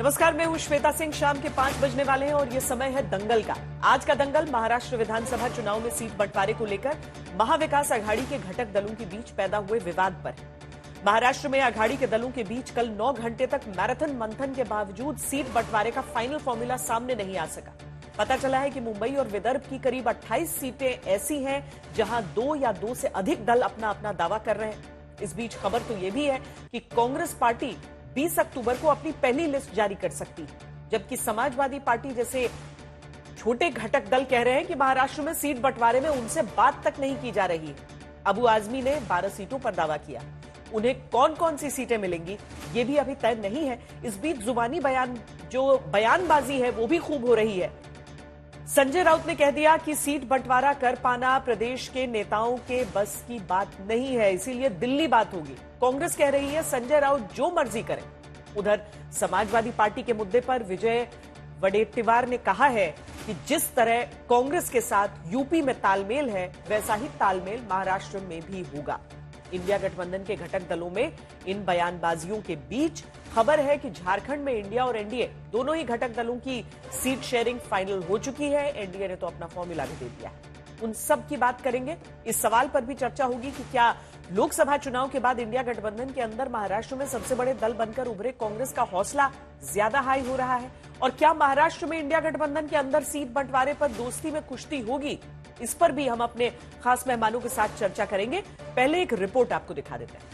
नमस्कार, मैं हूं श्वेता सिंह। शाम के 5 बजने वाले हैं और ये समय है दंगल का। आज का दंगल महाराष्ट्र विधानसभा चुनाव में सीट बंटवारे को लेकर महाविकास अघाड़ी के घटक दलों के बीच पैदा हुए विवाद पर है। महाराष्ट्र में अघाड़ी के दलों के बीच कल 9 घंटे तक मैराथन मंथन के बावजूद सीट बंटवारे का फाइनल फॉर्मूला सामने नहीं आ सका। पता चला है कि मुंबई और विदर्भ की करीब 28 सीटें ऐसी हैं जहां 2 या 2 से अधिक दल अपना अपना दावा कर रहे हैं। इस बीच खबर तो यह भी है कि कांग्रेस पार्टी 20 अक्टूबर को अपनी पहली लिस्ट जारी कर सकती है, जबकि समाजवादी पार्टी जैसे छोटे घटक दल कह रहे हैं कि महाराष्ट्र में सीट बंटवारे में उनसे बात तक नहीं की जा रही है। अबू आजमी ने 12 सीटों पर दावा किया। उन्हें कौन कौन सी सीटें मिलेंगी ये भी अभी तय नहीं है। इस बीच जुबानी बयानबाजी है वो भी खूब हो रही है। संजय राउत ने कह दिया कि सीट बंटवारा कर पाना प्रदेश के नेताओं के बस की बात नहीं है, इसीलिए दिल्ली बात होगी। कांग्रेस कह रही है संजय राउत जो मर्जी करें। उधर समाजवादी पार्टी के मुद्दे पर विजय वडेट्टीवार ने कहा है कि जिस तरह कांग्रेस के साथ यूपी में तालमेल है वैसा ही तालमेल महाराष्ट्र में भी होगा। इंडिया गठबंधन के घटक दलों में इन बयानबाजियों के बीच खबर है कि झारखंड में इंडिया और एनडीए दोनों ही घटक दलों की सीट शेयरिंग फाइनल हो चुकी है। एनडीए ने तो अपना फॉर्मूला भी दे दिया है। उन सब की बात करेंगे। इस सवाल पर भी चर्चा होगी कि क्या लोकसभा चुनाव के बाद इंडिया गठबंधन के अंदर महाराष्ट्र में सबसे बड़े दल बनकर उभरे कांग्रेस का हौसला ज्यादा हाई हो रहा है, और क्या महाराष्ट्र में इंडिया गठबंधन के अंदर सीट बंटवारे पर दोस्ती में कुश्ती होगी। इस पर भी हम अपने खास मेहमानों के साथ चर्चा करेंगे। पहले एक रिपोर्ट आपको दिखा देते हैं।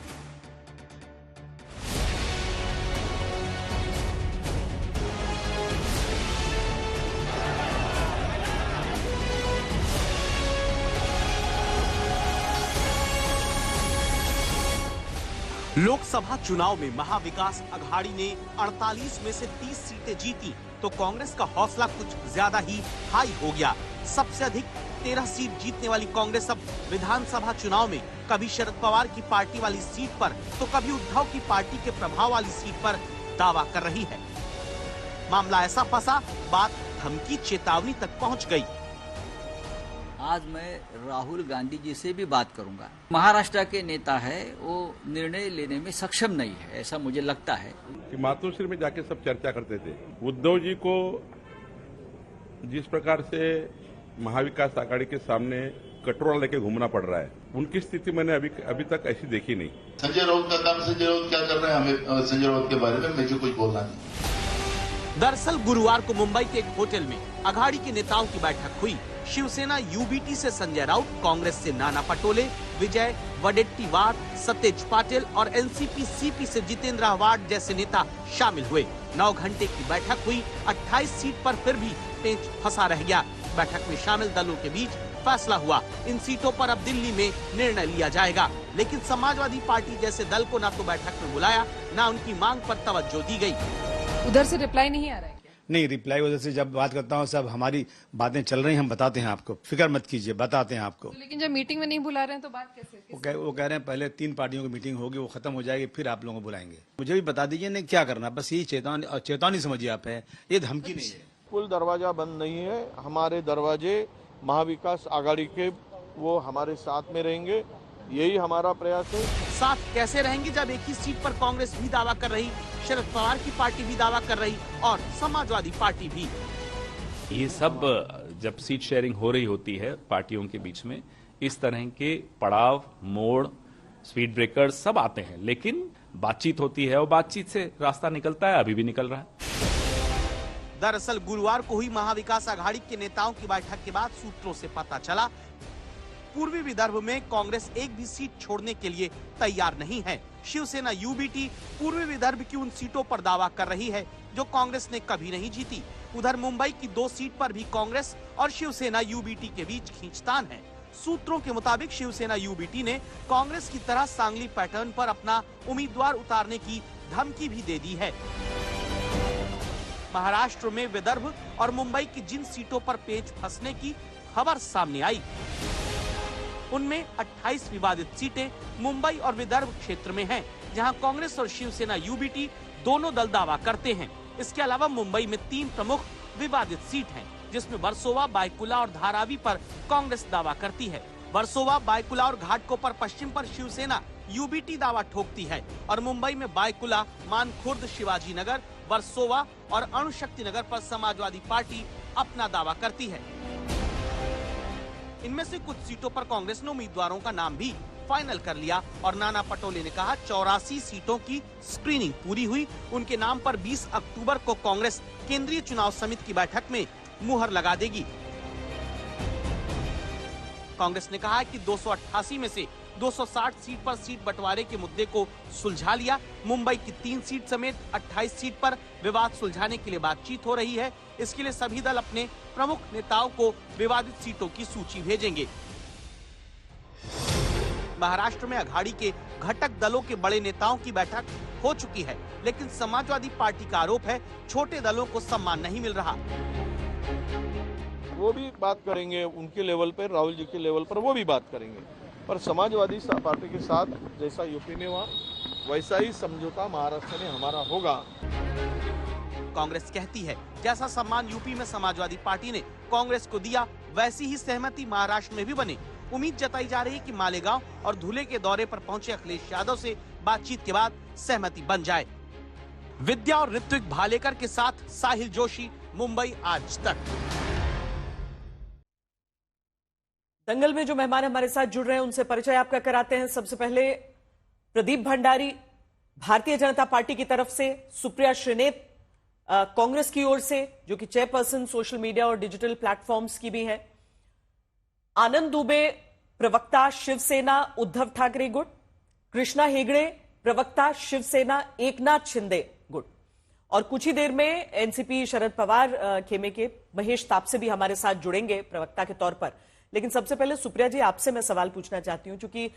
लोकसभा चुनाव में महाविकास अघाड़ी ने 48 में से 30 सीटें जीती तो कांग्रेस का हौसला कुछ ज्यादा ही हाई हो गया। सबसे अधिक 13 सीट जीतने वाली कांग्रेस अब विधानसभा चुनाव में कभी शरद पवार की पार्टी वाली सीट पर तो कभी उद्धव की पार्टी के प्रभाव वाली सीट पर दावा कर रही है। मामला ऐसा फंसा, बात धमकी चेतावनी तक पहुंच गई। आज मैं राहुल गांधी जी से भी बात करूंगा। महाराष्ट्र के नेता है, वो निर्णय लेने में सक्षम नहीं है, ऐसा मुझे लगता है। कि मातोश्री में जाके सब चर्चा करते थे। उद्धव जी को जिस प्रकार से महाविकास आघाड़ी के सामने कटोरा लेके घूमना पड़ रहा है, उनकी स्थिति मैंने अभी तक ऐसी देखी नहीं। संजय राउत का काम, संजय राउत क्या कर रहे हैं, हमें संजय राउत के बारे में मुझे कुछ बोलना नहीं। दरअसल गुरुवार को मुंबई के एक होटल में अघाड़ी के नेताओं की बैठक हुई। शिवसेना यूबीटी से संजय राउत, कांग्रेस से नाना पटोले, विजय वडेट्टीवार, सतेज पाटिल और एनसीपी सीपी से जितेंद्र आव्हाड जैसे नेता शामिल हुए। 9 घंटे की बैठक हुई। 28 सीट पर फिर भी पेंच फंसा रह गया। बैठक में शामिल दलों के बीच फैसला हुआ। इन सीटों पर अब दिल्ली में निर्णय लिया जाएगा, लेकिन समाजवादी पार्टी जैसे दल को न तो बैठक में बुलाया, न उनकी मांग पर तवज्जो दी गई। उधर से रिप्लाई नहीं आ रहा है? नहीं, रिप्लाई वजह से जब बात करता हूँ सब हमारी बातें चल रही हैं, हम बताते हैं आपको, फिक्र मत कीजिए, बताते हैं आपको। लेकिन जब मीटिंग में नहीं बुला रहे हैं तो बात कैसे? वो कह रहे हैं पहले 3 पार्टियों की मीटिंग होगी, वो खत्म हो जाएगी, फिर आप लोगों को बुलाएंगे। मुझे भी बता दीजिए नहीं क्या करना, बस यही चेतावनी समझिए आप है, ये धमकी नहीं है। कुल दरवाजा बंद नहीं है, हमारे दरवाजे महाविकास आघाड़ी के वो हमारे साथ में रहेंगे, यही हमारा प्रयास है। साथ कैसे रहेंगे जब एक ही सीट पर कांग्रेस भी दावा कर रही, शरद पवार की पार्टी भी दावा कर रही और समाजवादी पार्टी भी। ये सब जब सीट शेयरिंग हो रही होती है पार्टियों के बीच में, इस तरह के पड़ाव, मोड़, स्पीड ब्रेकर्स सब आते हैं, लेकिन बातचीत होती है और बातचीत से रास्ता निकलता है, अभी भी निकल रहा है। दरअसल गुरुवार को हुई महाविकास अघाड़ी के नेताओं की बैठक के बाद सूत्रों से पता चला पूर्वी विदर्भ में कांग्रेस एक भी सीट छोड़ने के लिए तैयार नहीं है। शिवसेना यूबीटी पूर्वी विदर्भ की उन सीटों पर दावा कर रही है जो कांग्रेस ने कभी नहीं जीती। उधर मुंबई की 2 सीट पर भी कांग्रेस और शिवसेना यूबीटी के बीच खींचतान है। सूत्रों के मुताबिक शिवसेना यूबीटी ने कांग्रेस की तरह सांगली पैटर्न पर अपना उम्मीदवार उतारने की धमकी भी दे दी है। महाराष्ट्र में विदर्भ और मुंबई की जिन सीटों पर पेच फंसने की खबर सामने आई, उनमें 28 विवादित सीटें मुंबई और विदर्भ क्षेत्र में हैं, जहां कांग्रेस और शिवसेना यूबीटी दोनों दल दावा करते हैं। इसके अलावा मुंबई में 3 प्रमुख विवादित सीट हैं, जिसमें वर्सोवा, बायकुला और धारावी पर कांग्रेस दावा करती है। वर्सोवा, बायकुला और घाटकोपर पश्चिम पर शिवसेना यूबीटी दावा ठोकती है और मुंबई में बायकुला, मानखुर्द, शिवाजी नगर, वर्सोवा और अणुशक्ति नगर पर समाजवादी पार्टी अपना दावा करती है। इनमें से कुछ सीटों पर कांग्रेस ने उम्मीदवारों का नाम भी फाइनल कर लिया और नाना पटोले ने कहा 84 सीटों की स्क्रीनिंग पूरी हुई। उनके नाम पर 20 अक्टूबर को कांग्रेस केंद्रीय चुनाव समिति की बैठक में मुहर लगा देगी। कांग्रेस ने कहा है कि 288 में से 260 सीट पर सीट बंटवारे के मुद्दे को सुलझा लिया। मुंबई की 3 सीट समेत 28 सीट पर विवाद सुलझाने के लिए बातचीत हो रही है। इसके लिए सभी दल अपने प्रमुख नेताओं को विवादित सीटों की सूची भेजेंगे। महाराष्ट्र में अघाड़ी के घटक दलों के बड़े नेताओं की बैठक हो चुकी है, लेकिन समाजवादी पार्टी का आरोप है छोटे दलों को सम्मान नहीं मिल रहा। वो भी बात करेंगे उनके लेवल पर, राहुल जी के लेवल पर वो भी बात करेंगे, पर समाजवादी पार्टी के साथ जैसा यूपी में हुआ वैसा ही समझौता महाराष्ट्र में हमारा होगा। कांग्रेस कहती है जैसा सम्मान यूपी में समाजवादी पार्टी ने कांग्रेस को दिया, वैसी ही सहमति महाराष्ट्र में भी बने। उम्मीद जताई जा रही है कि मालेगांव और धुले के दौरे पर पहुंचे अखिलेश यादव से बातचीत के बाद सहमति बन जाए। विद्या और ऋत्विक भालेकर के साथ साहिल जोशी, मुंबई आज तक। दंगल में जो मेहमान हमारे साथ जुड़ रहे हैं उनसे परिचय आपका कराते हैं। सबसे पहले प्रदीप भंडारी भारतीय जनता पार्टी की तरफ से, सुप्रिया श्रीनेत कांग्रेस की ओर से जो कि चेयरपर्सन सोशल मीडिया और डिजिटल प्लेटफॉर्म्स की भी है, आनंद दुबे प्रवक्ता शिवसेना उद्धव ठाकरे गुट, कृष्णा हेगड़े प्रवक्ता शिवसेना एकनाथ शिंदे गुट, और कुछ ही देर में एनसीपी शरद पवार खेमे के महेश तापसे भी हमारे साथ जुड़ेंगे प्रवक्ता के तौर पर। लेकिन सबसे पहले सुप्रिया जी आपसे मैं सवाल पूछना चाहती हूं, क्योंकि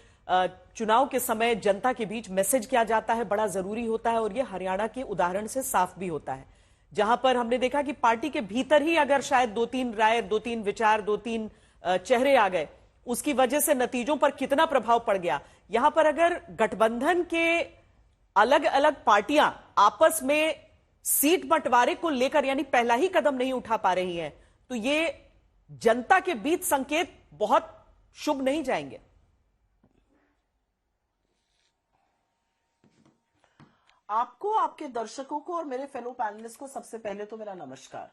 चुनाव के समय जनता के बीच मैसेज किया जाता है बड़ा जरूरी होता है, और यह हरियाणा के उदाहरण से साफ भी होता है, जहां पर हमने देखा कि पार्टी के भीतर ही अगर शायद 2-3 राय, 2-3 विचार, 2-3 चेहरे आ गए, उसकी वजह से नतीजों पर कितना प्रभाव पड़ गया। यहां पर अगर गठबंधन के अलग अलग पार्टियां आपस में सीट बंटवारे को लेकर यानी पहला ही कदम नहीं उठा पा रही हैं, तो ये जनता के बीच संकेत बहुत शुभ नहीं जाएंगे। आपको, आपके दर्शकों को और मेरे फेलो पैनलिस्ट को सबसे पहले तो मेरा नमस्कार।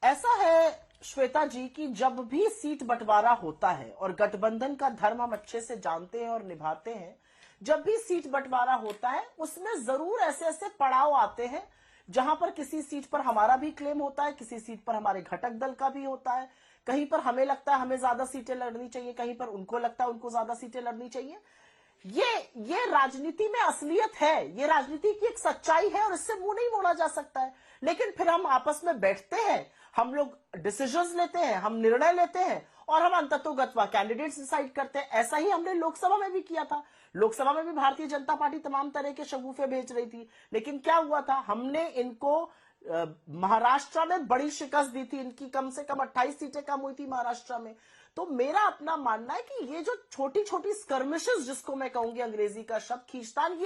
ऐसा है श्वेता जी कि जब भी सीट बंटवारा होता है, और गठबंधन का धर्म हम अच्छे से जानते हैं और निभाते हैं, जब भी सीट बंटवारा होता है उसमें जरूर ऐसे ऐसे पड़ाव आते हैं जहां पर किसी सीट पर हमारा भी क्लेम होता है, किसी सीट पर हमारे घटक दल का भी होता है, कहीं पर हमें लगता है हमें ज्यादा सीटें लड़नी चाहिए, कहीं पर उनको लगता है उनको ज्यादा सीटें लड़नी चाहिए। ये राजनीति में असलियत है, ये राजनीति की एक सच्चाई है और इससे मुंह नहीं मोड़ा जा सकता है। लेकिन फिर हम आपस में बैठते हैं, हम लोग डिसीजंस लेते हैं, हम निर्णय लेते हैं और हम अंततोगत्वा कैंडिडेट्स डिसाइड करते हैं। ऐसा ही हमने लोकसभा में भी किया था। लोकसभा में भी भारतीय जनता पार्टी तमाम तरह के शगुफे भेज रही थी, लेकिन क्या हुआ था, हमने इनको महाराष्ट्र में बड़ी शिकस्त दी थी। इनकी कम से कम 28 सीटें कम हुई थी महाराष्ट्र में। तो मेरा अपना मानना है कि ये जो छोटी छोटी स्कर्मिशेस, जिसको मैं कहूंगी अंग्रेजी का शब्द खींचतान,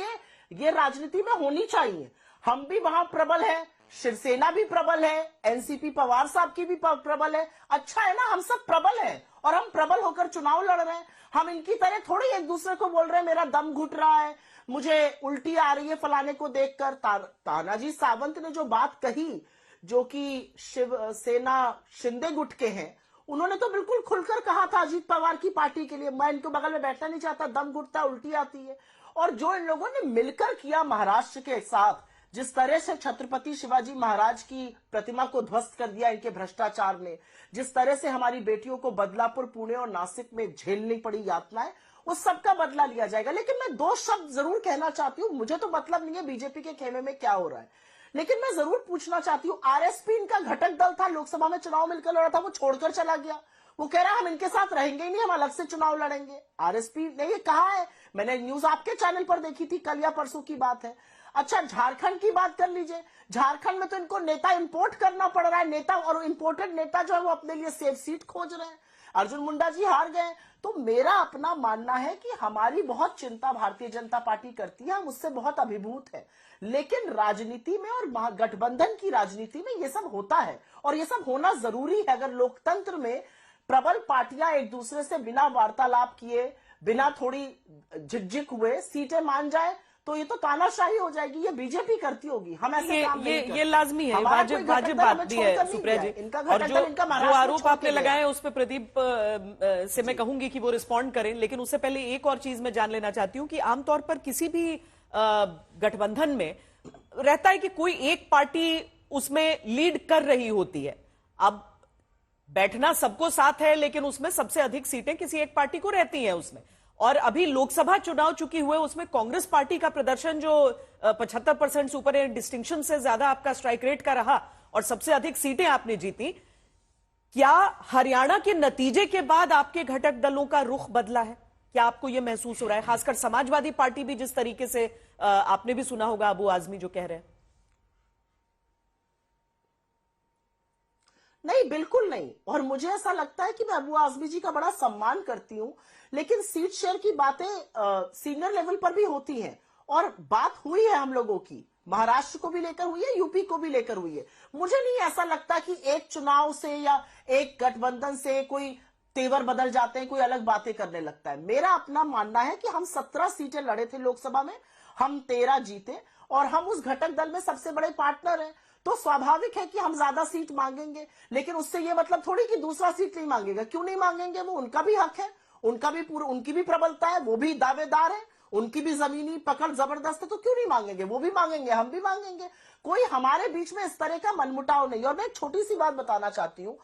ये राजनीति में होनी चाहिए। हम भी वहां प्रबल है, शिवसेना भी प्रबल है, एनसीपी पवार साहब की भी प्रबल है। अच्छा है ना, हम सब प्रबल हैं और हम प्रबल होकर चुनाव लड़ रहे हैं। हम इनकी तरह थोड़ी एक दूसरे को बोल रहे हैं मेरा दम घुट रहा है, मुझे उल्टी आ रही है फलाने को देखकर। तानाजी सावंत ने जो बात कही, जो कि शिवसेना शिंदे गुट के हैं, उन्होंने तो बिल्कुल खुलकर कहा था अजीत पवार की पार्टी के लिए, मैं इनको बगल में बैठना नहीं चाहता, दम घुटता, उल्टी आती है। और जो इन लोगों ने मिलकर किया महाराष्ट्र के साथ, जिस तरह से छत्रपति शिवाजी महाराज की प्रतिमा को ध्वस्त कर दिया इनके भ्रष्टाचार ने, जिस तरह से हमारी बेटियों को बदलापुर, पुणे और नासिक में झेलनी पड़ी यातनाएं, उस सबका बदला लिया जाएगा। लेकिन मैं 2 शब्द जरूर कहना चाहती हूँ। मुझे तो मतलब नहीं है बीजेपी के खेमे में क्या हो रहा है, लेकिन मैं जरूर पूछना चाहती हूँ, आरएसपी इनका घटक दल था, लोकसभा में चुनाव मिलकर लड़ा था, वो छोड़कर चला गया। वो कह रहा है हम इनके साथ रहेंगे ही नहीं, हम अलग से चुनाव लड़ेंगे। आरएसपी ने ये कहा है, मैंने न्यूज आपके चैनल पर देखी थी, कल या परसों की बात है। अच्छा, झारखंड की बात कर लीजिए। झारखंड में तो इनको नेता इंपोर्ट करना पड़ रहा है, नेता और इंपोर्टेड नेता जो है वो अपने लिए सेफ सीट खोज रहे हैं। अर्जुन मुंडा जी हार गए। तो मेरा अपना मानना है कि हमारी बहुत चिंता भारतीय जनता पार्टी करती है, हम उससे बहुत अभिभूत है, लेकिन राजनीति में और गठबंधन की राजनीति में ये सब होता है और ये सब होना जरूरी है। अगर लोकतंत्र में प्रबल पार्टियां एक दूसरे से बिना वार्तालाप किए, बिना थोड़ी झिकझिक हुए सीटें मान जाए, तो ये तो तानाशाही हो जाएगी, ये बीजेपी करती होगी। हम ऐसे काम नहीं करते। ये लाजमी है, हमारा कोई वाजिब घटक दल बात हमें भी छोड़कर है नहीं सुप्रिया गया। जी। इनका और घटक जो दल इनका जो महाराष्ट्र आरोप छोड़ आपने के गया। लगाए उस पर प्रदीप से मैं कहूंगी कि वो रिस्पॉन्ड करें, लेकिन उससे पहले एक और चीज मैं जान लेना चाहती हूँ कि आमतौर पर किसी भी गठबंधन में रहता है कि कोई एक पार्टी उसमें लीड कर रही होती है। अब बैठना सबको साथ है, लेकिन उसमें सबसे अधिक सीटें किसी एक पार्टी को रहती हैं उसमें। और अभी लोकसभा चुनाव चुकी हुए उसमें कांग्रेस पार्टी का प्रदर्शन जो 75% सुपर डिस्टिंक्शन से ज्यादा आपका स्ट्राइक रेट का रहा और सबसे अधिक सीटें आपने जीती। क्या हरियाणा के नतीजे के बाद आपके घटक दलों का रुख बदला है? क्या आपको यह महसूस हो रहा है? खासकर समाजवादी पार्टी भी जिस तरीके से आपने भी सुना होगा अबू आजमी जो कह रहे हैं। नहीं, बिल्कुल नहीं। और मुझे ऐसा लगता है कि मैं अबू आजमी जी का बड़ा सम्मान करती हूं, लेकिन सीट शेयर की बातें सीनियर लेवल पर भी होती हैं और बात हुई है हम लोगों की, महाराष्ट्र को भी लेकर हुई है, यूपी को भी लेकर हुई है। मुझे नहीं ऐसा लगता कि एक चुनाव से या एक गठबंधन से कोई तेवर बदल जाते हैं, कोई अलग बातें करने लगता है। मेरा अपना मानना है कि हम 17 सीटें लड़े थे लोकसभा में, हम 13 जीते और हम उस घटक दल में सबसे बड़े पार्टनर हैं, तो स्वाभाविक है कि हम ज्यादा सीट मांगेंगे। लेकिन उससे ये मतलब थोड़ी कि दूसरा सीट नहीं मांगेगा। क्यों नहीं मांगेंगे? वो उनका भी हक है, उनकी भी प्रबलता है, वो भी दावेदार है, उनकी भी जमीनी पकड़ जबरदस्त है, तो क्यों नहीं मांगेंगे? वो भी मांगेंगे, हम भी मांगेंगे। कोई हमारे बीच में इस तरह का मनमुटाव नहीं। और मैं एक छोटी सी बात बताना चाहती हूं,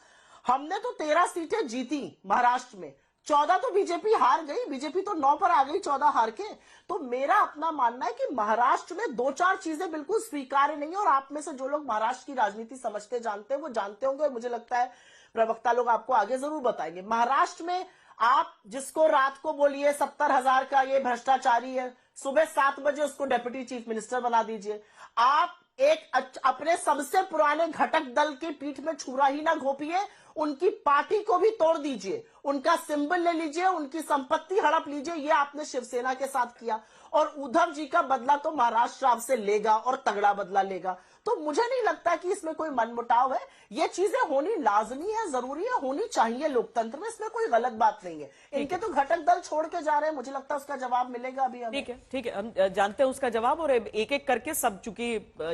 हमने तो 13 सीटें जीती महाराष्ट्र में, 14 तो बीजेपी हार गई। बीजेपी तो 9 पर आ गई 14 हार के। तो मेरा अपना मानना है कि महाराष्ट्र में 2-4 चीजें बिल्कुल स्वीकार्य नहीं है। और आप में से जो लोग महाराष्ट्र की राजनीति समझते जानते हैं वो जानते होंगे, और मुझे लगता है प्रवक्ता लोग आपको आगे जरूर बताएंगे। महाराष्ट्र में आप जिसको रात को बोलिए 70,000 का ये भ्रष्टाचारी है, सुबह 7 बजे उसको डेप्यूटी चीफ मिनिस्टर बना दीजिए। आप एक अपने सबसे पुराने घटक दल की पीठ में छुरा ही ना घोपिए, उनकी पार्टी को भी तोड़ दीजिए, उनका सिंबल ले लीजिए, उनकी संपत्ति हड़प लीजिए। ये आपने शिवसेना के साथ किया और उद्धव जी का बदला तो महाराष्ट्र आपसे लेगा और तगड़ा बदला लेगा। तो मुझे नहीं लगता कि इसमें कोई मनमुटाव है। ये चीजें होनी लाजमी है, जरूरी है, होनी चाहिए लोकतंत्र में, इसमें कोई गलत बात नहीं है। इनके तो घटक दल छोड़ के जा रहे हैं, मुझे लगता है उसका जवाब मिलेगा अभी हमें। ठीक है, हम जानते हैं उसका जवाब। और एक एक करके सब, चूंकि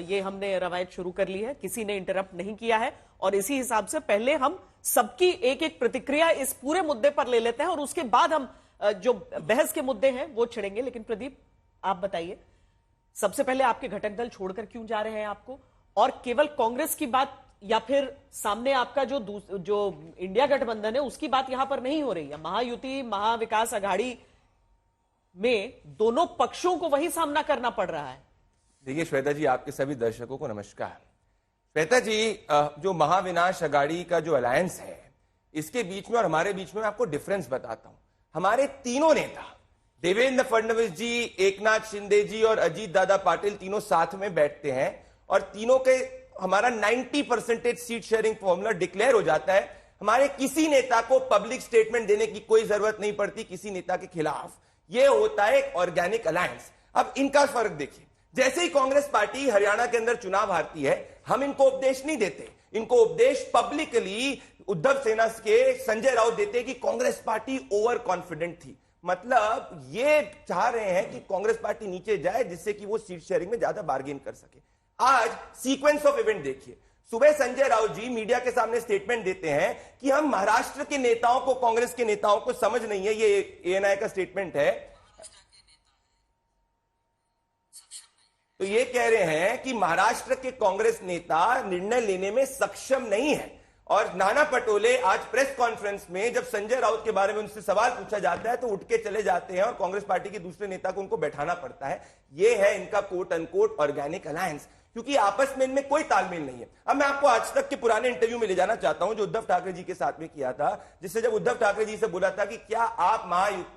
ये हमने रवायत शुरू कर ली है, किसी ने इंटरप्ट नहीं किया है, और इसी हिसाब से पहले हम सबकी एक एक प्रतिक्रिया इस पूरे मुद्दे पर ले लेते हैं और उसके बाद हम जो बहस के मुद्दे हैं वो छिड़ेंगे। लेकिन प्रदीप, आप बताइए, सबसे पहले आपके घटक दल छोड़कर क्यों जा रहे हैं आपको? और केवल कांग्रेस की बात या फिर सामने आपका जो इंडिया गठबंधन है उसकी बात यहां पर नहीं हो रही है? महायुति, महाविकास आघाड़ी में दोनों पक्षों को वही सामना करना पड़ रहा है। देखिए श्वेता जी, आपके सभी दर्शकों को नमस्कार। श्वेता जी, जो महाविनाश आघाड़ी का जो अलायंस है, इसके बीच में और हमारे बीच में आपको डिफरेंस बताता हूं। हमारे तीनों नेता, देवेंद्र फडणवीस जी, एकनाथ शिंदे जी और अजीत दादा पाटिल, तीनों साथ में बैठते हैं और तीनों के हमारा 90% सीट शेयरिंग फॉर्मूला डिक्लेयर हो जाता है। हमारे किसी नेता को पब्लिक स्टेटमेंट देने की कोई जरूरत नहीं पड़ती किसी नेता के खिलाफ। यह होता है एक ऑर्गेनिक अलायंस। अब इनका फर्क देखिए, जैसे ही कांग्रेस पार्टी हरियाणा के अंदर चुनाव हारती है, हम इनको उपदेश नहीं देते, इनको उपदेश पब्लिकली उद्धव सेना के संजय राउत देते कि कांग्रेस पार्टी ओवर कॉन्फिडेंट थी। मतलब ये चाह रहे हैं कि कांग्रेस पार्टी नीचे जाए जिससे कि वो सीट शेयरिंग में ज्यादा बार्गेन कर सके। आज सीक्वेंस ऑफ इवेंट देखिए, सुबह संजय राउत जी मीडिया के सामने स्टेटमेंट देते हैं कि हम महाराष्ट्र के नेताओं को, कांग्रेस के नेताओं को समझ नहीं है। ये एएनआई का स्टेटमेंट है। तो ये कह रहे हैं कि महाराष्ट्र के कांग्रेस नेता निर्णय लेने में सक्षम नहीं है। और नाना पटोले आज प्रेस कॉन्फ्रेंस में जब संजय राउत के बारे में उनसे सवाल पूछा जाता है तो उठ के चले जाते हैं और कांग्रेस पार्टी के दूसरे नेता को उनको बैठाना पड़ता है। यह है इनका कोट अनकोट ऑर्गेनिक अलायंस, क्योंकि आपस में इनमें कोई तालमेल नहीं है। अब मैं आपको आज तक के पुराने इंटरव्यू में ले जाना चाहता हूं जो उद्धव ठाकरे जी के साथ में किया था, जिससे जब उद्धव ठाकरे जी से बोला था कि क्या आप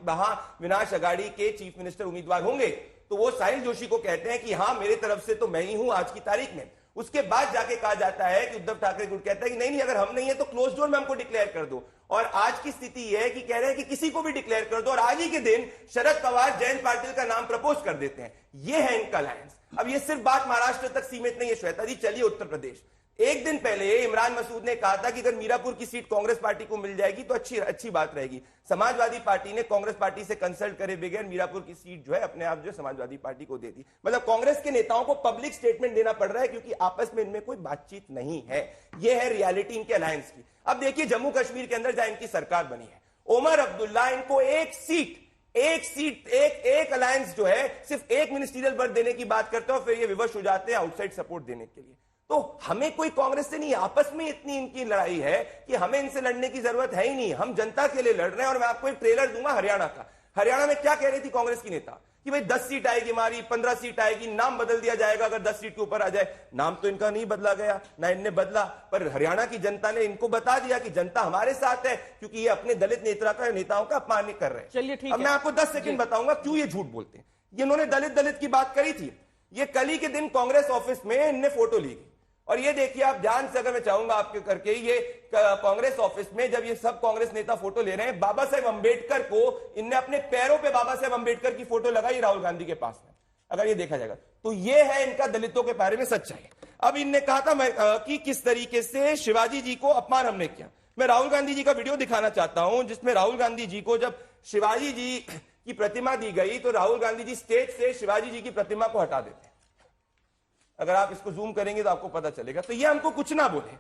महाविनाश आघाड़ी के चीफ मिनिस्टर उम्मीदवार होंगे, तो वो साहिल जोशी को कहते हैं कि हां, मेरे तरफ से तो मैं ही हूं आज की तारीख में। उसके बाद जाके कहा जाता है कि उद्धव ठाकरे गुट कहता है कि नहीं, अगर हम नहीं है तो क्लोज डोर में हमको डिक्लेयर कर दो। और आज की स्थिति यह है कि कह रहे हैं कि किसी को भी डिक्लेयर कर दो, और आज ही के दिन शरद पवार, जयंत पाटिल का नाम प्रपोज कर देते हैं। यह है इनका अलायंस। अब ये सिर्फ बात महाराष्ट्र तक सीमित नहीं है श्वेता जी, चलिए उत्तर प्रदेश एक दिन पहले इमरान मसूद ने कहा था कि अगर मीरापुर की सीट कांग्रेस पार्टी को मिल जाएगी तो अच्छी बात रहेगी। समाजवादी पार्टी ने कांग्रेस पार्टी से कंसल्ट करे बगैर मीरापुर की सीट जो है अपने आप जो समाजवादी पार्टी को दे दी। मतलब कांग्रेस के नेताओं को पब्लिक स्टेटमेंट देना पड़ रहा है क्योंकि आपस में इनमें कोई बातचीत नहीं है। यह है रियलिटी इनके अलायंस की। अब देखिए जम्मू कश्मीर के अंदर जहां इनकी सरकार बनी है, ओमर अब्दुल्ला इनको एक अलायंस जो है सिर्फ एक मिनिस्ट्रियल वर्क देने की बात करते हैं और फिर ये विवश हो जाते हैं आउटसाइड सपोर्ट देने के लिए। तो हमें कोई कांग्रेस से नहीं, आपस में इतनी इनकी लड़ाई है कि हमें इनसे लड़ने की जरूरत है ही नहीं। हम जनता के लिए लड़ रहे हैं। और मैं आपको एक ट्रेलर दूंगा हरियाणा का। हरियाणा में क्या कह रही थी कांग्रेस की नेता कि भाई 10 सीट आएगी हमारी, 15 सीट आएगी, नाम बदल दिया जाएगा अगर 10 सीट के ऊपर आ जाए। नाम तो इनका नहीं बदला गया, ना इनने बदला, पर हरियाणा की जनता ने इनको बता दिया कि जनता हमारे साथ है क्योंकि ये अपने दलित नेताओं का अपमान कर रहे हैं। चलिए ठीक है, अब मैं आपको 10 सेकंड बताऊंगा क्यों ये झूठ बोलते हैं। ये इन्होंने दलित की बात करी थी। ये कल ही के दिन कांग्रेस ऑफिस में इनने फोटो ली और ये देखिए आप ध्यान से, अगर मैं चाहूंगा आपके करके, ये कांग्रेस ऑफिस में जब ये सब कांग्रेस नेता फोटो ले रहे हैं, बाबा साहेब अंबेडकर को इनने अपने पैरों पे बाबा साहेब अंबेडकर की फोटो लगाई राहुल गांधी के पास में। अगर ये देखा जाएगा तो ये है इनका दलितों के बारे में सच्चाई। अब इनने कहा था कि किस तरीके से शिवाजी जी को अपमान हमने किया। मैं राहुल गांधी जी का वीडियो दिखाना चाहता हूं जिसमें राहुल गांधी जी को जब शिवाजी जी की प्रतिमा दी गई तो राहुल गांधी जी स्टेज से शिवाजी जी की प्रतिमा को हटा देते हैं। अगर आप इसको जूम करेंगे तो आपको पता चलेगा। तो ये हमको कुछ ना बोले,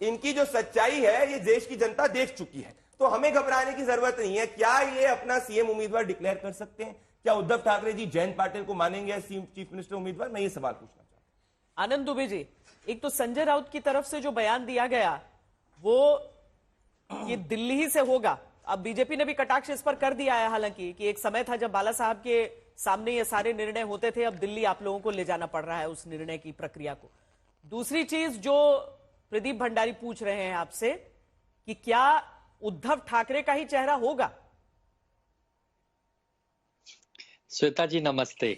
इनकी जो सच्चाई है ये देश की जनता देख चुकी है। तो हमें घबराने की जरूरत नहीं है। क्या ये अपना सीएम उम्मीदवार डिक्लेयर कर सकते हैं? क्या उद्धव ठाकरे जी जयंत पाटिल को मानेंगे चीफ मिनिस्टर उम्मीदवार? मैं ये सवाल पूछना चाहता हूं। आनंद दुबे जी, एक तो संजय राउत की तरफ से जो बयान दिया गया वो ये दिल्ली ही से होगा। अब बीजेपी ने भी कटाक्ष इस पर कर दिया है, हालांकि कि एक समय था जब बाला साहब के सामने ये सारे निर्णय होते थे, अब दिल्ली आप लोगों को ले जाना पड़ रहा है उस निर्णय की प्रक्रिया को। दूसरी चीज जो प्रदीप भंडारी पूछ रहे हैं आपसे कि क्या उद्धव ठाकरे का ही चेहरा होगा? श्वेता जी नमस्ते,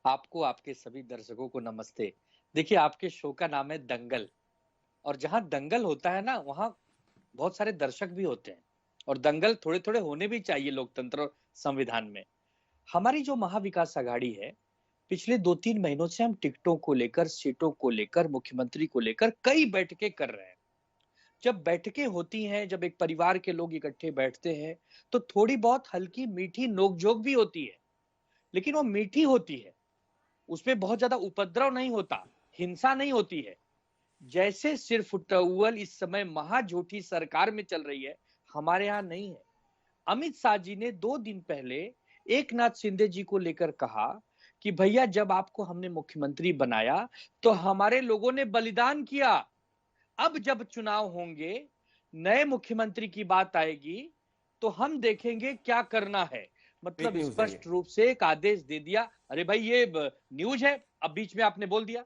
आपको, आपके सभी दर्शकों को नमस्ते। देखिए आपके शो का नाम है दंगल, और जहां दंगल होता है ना वहां बहुत सारे दर्शक भी होते हैं, और दंगल थोड़े थोड़े होने भी चाहिए लोकतंत्र और संविधान में। हमारी जो महाविकास आघाड़ी है, पिछले 2-3 महीनों से हम टिकटों को लेकर, सीटों को लेकर, मुख्यमंत्री को लेकर कई बैठकें कर रहे हैं। जब बैठकें होती हैं, जब एक परिवार के लोग इकट्ठे बैठते हैं तो थोड़ी बहुत हल्की मीठी नोकझोंक भी होती है, लेकिन वो मीठी होती है, उसमें बहुत ज्यादा उपद्रव नहीं होता, हिंसा नहीं होती है। जैसे सिर्फ टॉवल इस समय महाझूठी सरकार में चल रही है, हमारे यहाँ नहीं है। अमित शाह जी ने 2 दिन पहले एकनाथ शिंदे जी को लेकर कहा कि भैया जब आपको हमने मुख्यमंत्री बनाया तो हमारे लोगों ने बलिदान किया, अब जब चुनाव होंगे, नए मुख्यमंत्री की बात आएगी तो हम देखेंगे क्या करना है। मतलब स्पष्ट रूप से एक आदेश दे दिया। अरे भाई ये न्यूज है, अब बीच में आपने बोल दिया।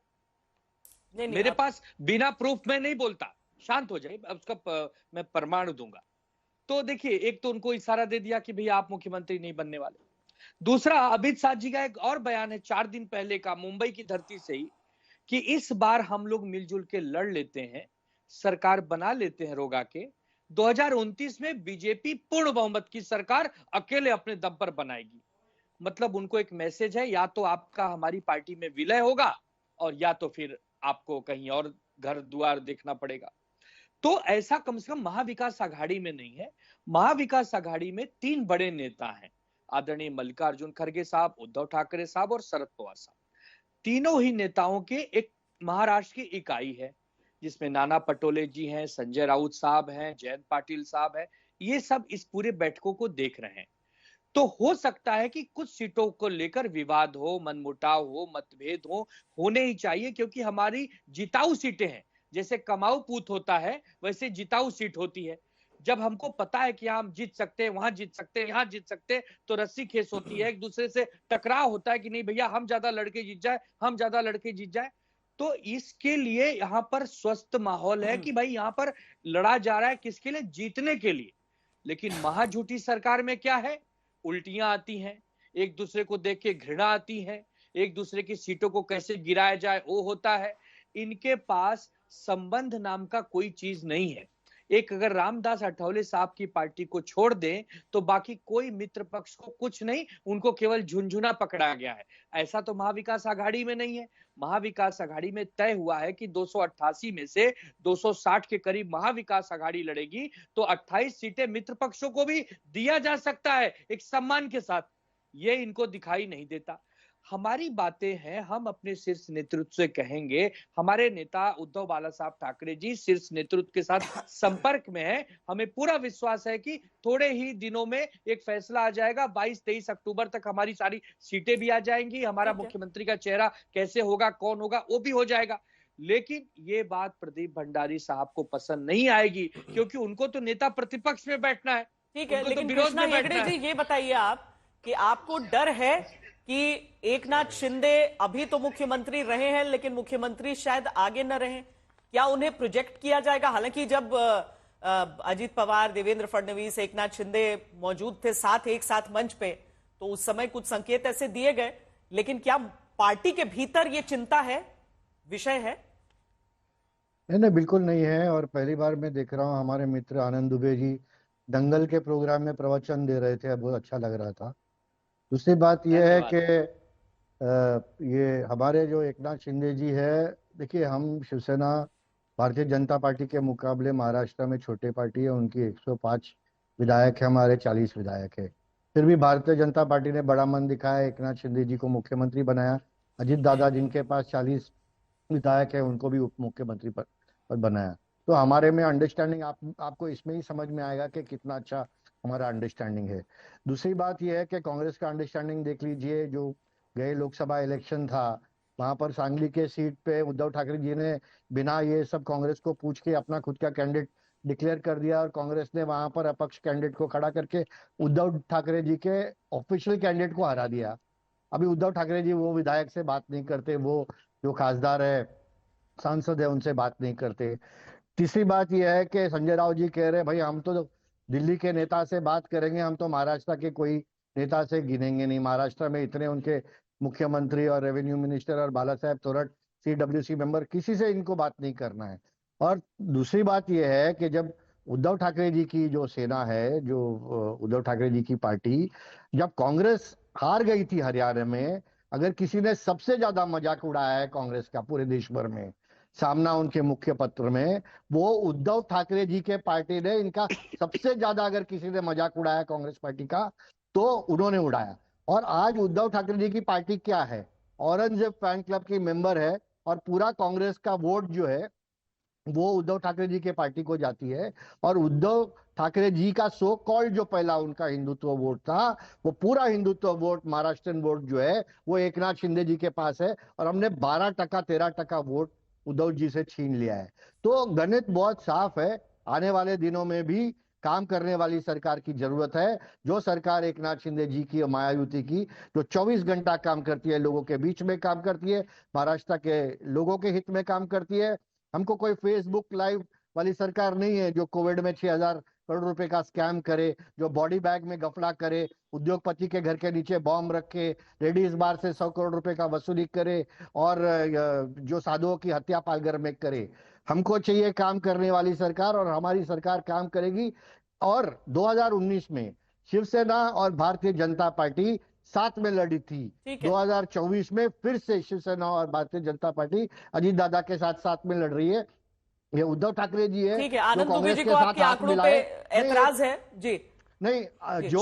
नहीं, मेरे पास बिना प्रूफ में नहीं बोलता, शांत हो जाए, अब उसका मैं प्रमाण दूंगा। तो देखिए, एक तो उनको इशारा दे दिया कि भैया आप मुख्यमंत्री नहीं बनने वाले। दूसरा, अमित शाह जी का एक और बयान है 4 दिन पहले का, मुंबई की धरती से ही, कि इस बार हम लोग मिलजुल के लड़ लेते हैं, सरकार बना लेते हैं रोगा के, 2029 में बीजेपी पूर्ण बहुमत की सरकार अकेले अपने दम पर बनाएगी। मतलब उनको एक मैसेज है, या तो आपका हमारी पार्टी में विलय होगा और या तो फिर आपको कहीं और घर द्वार देखना पड़ेगा। तो ऐसा कम से कम महाविकास आघाड़ी में नहीं है। महाविकास आघाड़ी में 3 बड़े नेता हैं, आदरणीय मल्लिकार्जुन खड़गे साहब, उद्धव ठाकरे साहब और शरद पवार साहब। तीनों ही नेताओं के एक महाराष्ट्र की इकाई है, जिसमें नाना पटोले जी हैं, संजय राउत साहब हैं, जयंत पाटिल साहब हैं। ये सब इस पूरे बैठकों को देख रहे हैं। तो हो सकता है कि कुछ सीटों को लेकर विवाद हो, मनमुटाव हो, मतभेद हो, होने ही चाहिए, क्योंकि हमारी जिताऊ सीटें हैं। जैसे कमाऊ पूत होता है वैसे जिताऊ सीट होती है। जब हमको पता है कि हम जीत सकते हैं, वहां जीत सकते हैं, यहाँ जीत सकते हैं, तो रस्सी खेस होती है, एक दूसरे से टकराव होता है कि नहीं भैया हम ज्यादा लड़के जीत जाए, हम ज्यादा लड़के जीत जाए। तो इसके लिए यहाँ पर स्वस्थ माहौल है कि भाई यहाँ पर लड़ा जा रहा है किसके लिए? जीतने के लिए। लेकिन महाझूठी सरकार में क्या है? उल्टियां आती हैं, एक दूसरे को देख के घृणा आती है, एक दूसरे की सीटों को कैसे गिराया जाए वो होता है। इनके पास संबंध नाम का कोई चीज नहीं है। एक अगर रामदास अठावले साहब की पार्टी को छोड़ दें तो बाकी कोई मित्र पक्ष को कुछ नहीं, उनको केवल झुनझुना पकड़ा गया है। ऐसा तो महाविकास आघाड़ी में नहीं है। महाविकास आघाड़ी में तय हुआ है कि 288 में से 260 के करीब महाविकास आघाड़ी लड़ेगी, तो 28 सीटें मित्र पक्षों को भी दिया जा सकता है एक सम्मान के साथ। ये इनको दिखाई नहीं देता। हमारी बातें हैं, हम अपने शीर्ष नेतृत्व से कहेंगे। हमारे नेता उद्धव बाला साहब ठाकरे जी शीर्ष नेतृत्व के साथ संपर्क में है। हमें पूरा विश्वास है कि थोड़े ही दिनों में एक फैसला आ जाएगा। 22-23 अक्टूबर तक हमारी सारी सीटें भी आ जाएंगी। हमारा मुख्यमंत्री का चेहरा कैसे होगा, कौन होगा, वो भी हो जाएगा। लेकिन ये बात प्रदीप भंडारी साहब को पसंद नहीं आएगी, क्योंकि उनको तो नेता प्रतिपक्ष में बैठना है। ठीक है, लेकिन कृष्णा हेगड़े जी ये बताइए आप कि आपको डर है कि एकनाथ शिंदे अभी तो मुख्यमंत्री रहे हैं, लेकिन मुख्यमंत्री शायद आगे न रहें, क्या उन्हें प्रोजेक्ट किया जाएगा? हालांकि जब अजीत पवार, देवेंद्र फडणवीस, एकनाथ शिंदे मौजूद थे साथ एक साथ मंच पे, तो उस समय कुछ संकेत ऐसे दिए गए, लेकिन क्या पार्टी के भीतर ये चिंता है, विषय है? नहीं, बिल्कुल नहीं है। और पहली बार मैं देख रहा हूँ हमारे मित्र आनंद दुबे जी दंगल के प्रोग्राम में प्रवचन दे रहे थे, बहुत अच्छा लग रहा था। दूसरी बात यह है कि ये हमारे जो एकनाथ शिंदे जी है, देखिए हम शिवसेना भारतीय जनता पार्टी के मुकाबले महाराष्ट्र में छोटे पार्टी है। उनकी 105 विधायक है, हमारे 40 विधायक है। फिर भी भारतीय जनता पार्टी ने बड़ा मन दिखाया, एकनाथ शिंदे जी को मुख्यमंत्री बनाया। अजीत दादा जिनके पास 40 विधायक है, उनको भी उप मुख्यमंत्री पर बनाया। तो हमारे में अंडरस्टैंडिंग आपको इसमें ही समझ में आएगा कि कितना अच्छा हमारा अंडरस्टैंडिंग है। दूसरी बात यह है कि कांग्रेस का अंडरस्टैंडिंग देख लीजिए। जो गए लोकसभा इलेक्शन था, वहां पर सांगली के सीट पे उद्धव ठाकरे जी ने बिना ये सब कांग्रेस को पूछ के अपना खुद का कैंडिडेट डिक्लेयर कर दिया, और कांग्रेस ने वहां पर अपक्ष कैंडिडेट को खड़ा करके उद्धव ठाकरे जी के ऑफिशियल कैंडिडेट को हरा दिया। अभी उद्धव ठाकरे जी वो विधायक से बात नहीं करते, वो जो खासदार है, सांसद है, उनसे बात नहीं करते। तीसरी बात यह है कि संजय राउत जी कह रहे भाई हम तो दिल्ली के नेता से बात करेंगे, हम तो महाराष्ट्र के कोई नेता से गिनेंगे नहीं। महाराष्ट्र में इतने उनके मुख्यमंत्री और रेवेन्यू मिनिस्टर और बाला साहेब थोराट CWC मेंबर, किसी से इनको बात नहीं करना है। और दूसरी बात यह है कि जब उद्धव ठाकरे जी की जो सेना है, जो उद्धव ठाकरे जी की पार्टी, जब कांग्रेस हार गई थी हरियाणा में, अगर किसी ने सबसे ज्यादा मजाक उड़ाया है कांग्रेस का पूरे देश भर में, सामना उनके मुख्य पत्र में, वो उद्धव ठाकरे जी के पार्टी ने इनका सबसे ज्यादा अगर किसी ने मजाक उड़ाया कांग्रेस पार्टी का, तो उन्होंने उड़ाया। और आज उद्धव ठाकरे जी की पार्टी क्या है, औरंगजेब फैन क्लब की मेंबर है, और पूरा कांग्रेस का वोट जो है वो उद्धव ठाकरे जी के पार्टी को जाती है। और उद्धव ठाकरे जी का सो कॉल्ड जो पहला उनका हिंदुत्व वोट था, वो पूरा हिंदुत्व वोट, महाराष्ट्रन वोट जो है, वो एकनाथ शिंदे जी के पास है। और हमने 12% 13% वोट उद्धव जी से छीन लिया है। तो गणित बहुत साफ है। आने वाले दिनों में भी काम करने वाली सरकार की जरूरत है। जो सरकार एकनाथ शिंदे जी की और मायावती की, जो 24 घंटा काम करती है, लोगों के बीच में काम करती है, महाराष्ट्र के लोगों के हित में काम करती है। हमको कोई फेसबुक लाइव वाली सरकार नहीं है जो कोविड में 6000 करोड़ रुपए का स्कैम करे, जो बॉडी बैग में गफला करे, उद्योगपति के घर के नीचे बॉम्ब रखे, लेडीज बार से 100 करोड़ रुपए का वसूली करे, और जो साधुओं की हत्या पालघर में करे। हमको चाहिए काम करने वाली सरकार, और हमारी सरकार काम करेगी। और 2019 में शिवसेना और भारतीय जनता पार्टी साथ में लड़ी थी। 2024 में फिर से शिवसेना और भारतीय जनता पार्टी अजीत दादा के साथ में लड़ रही है। ये उद्धव ठाकरे जी है। ठीक है, आनंद दुबे जी को आपके आंकड़ों पे एतराज है जी? नहीं, जो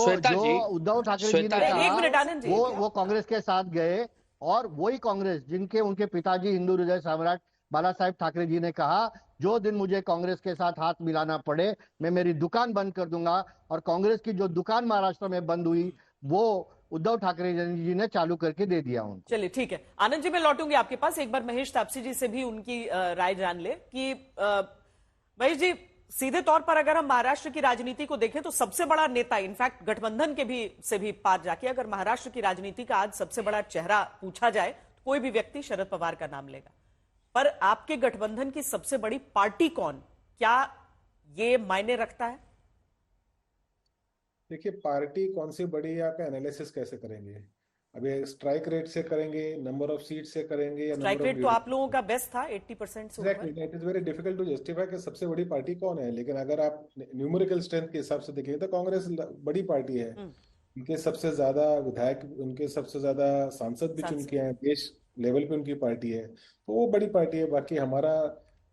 उद्धव ठाकरे जी ने कहा वो कांग्रेस के साथ गए, और वही कांग्रेस जिनके उनके पिताजी हिंदू हृदय सम्राट बाला साहेब ठाकरे जी ने कहा, जो दिन मुझे कांग्रेस के साथ हाथ मिलाना पड़े, मैं मेरी दुकान बंद कर दूंगा। और कांग्रेस की जो दुकान महाराष्ट्र में बंद हुई, वो उद्धव ठाकरे जी ने चालू करके दे दिया उनको। चलिए ठीक है, आनंद जी मैं लौटूंगी आपके पास। एक बार महेश तापसी जी से भी उनकी राय जान ले कि महेश जी, सीधे तौर पर अगर हम महाराष्ट्र की राजनीति को देखें तो सबसे बड़ा नेता, इनफैक्ट गठबंधन के भी से भी पार जाके अगर महाराष्ट्र की राजनीति का आज सबसे बड़ा चेहरा पूछा जाए, तो कोई भी व्यक्ति शरद पवार का नाम लेगा। पर आपके गठबंधन की सबसे बड़ी पार्टी कौन, क्या ये मायने रखता है? देखिए, पार्टी कौन सी बड़ी है, आप एनालिसिस कैसे करेंगे? अभी स्ट्राइक रेट से करेंगे, नंबर ऑफ सीट से करेंगे या स्ट्राइक रेट तो आप लोगों का बेस्ट था 80% से ऊपर। It is very difficult to justify कि सबसे बड़ी पार्टी कौन है, लेकिन अगर आप न्यूमेरिकल स्ट्रेंथ के हिसाब से देखेंगे तो कांग्रेस बड़ी पार्टी है। उनके सबसे ज्यादा विधायक, उनके सबसे ज्यादा सांसद भी चुन के हैं, देश लेवल पे उनकी पार्टी है, तो वो बड़ी पार्टी है। बाकी हमारा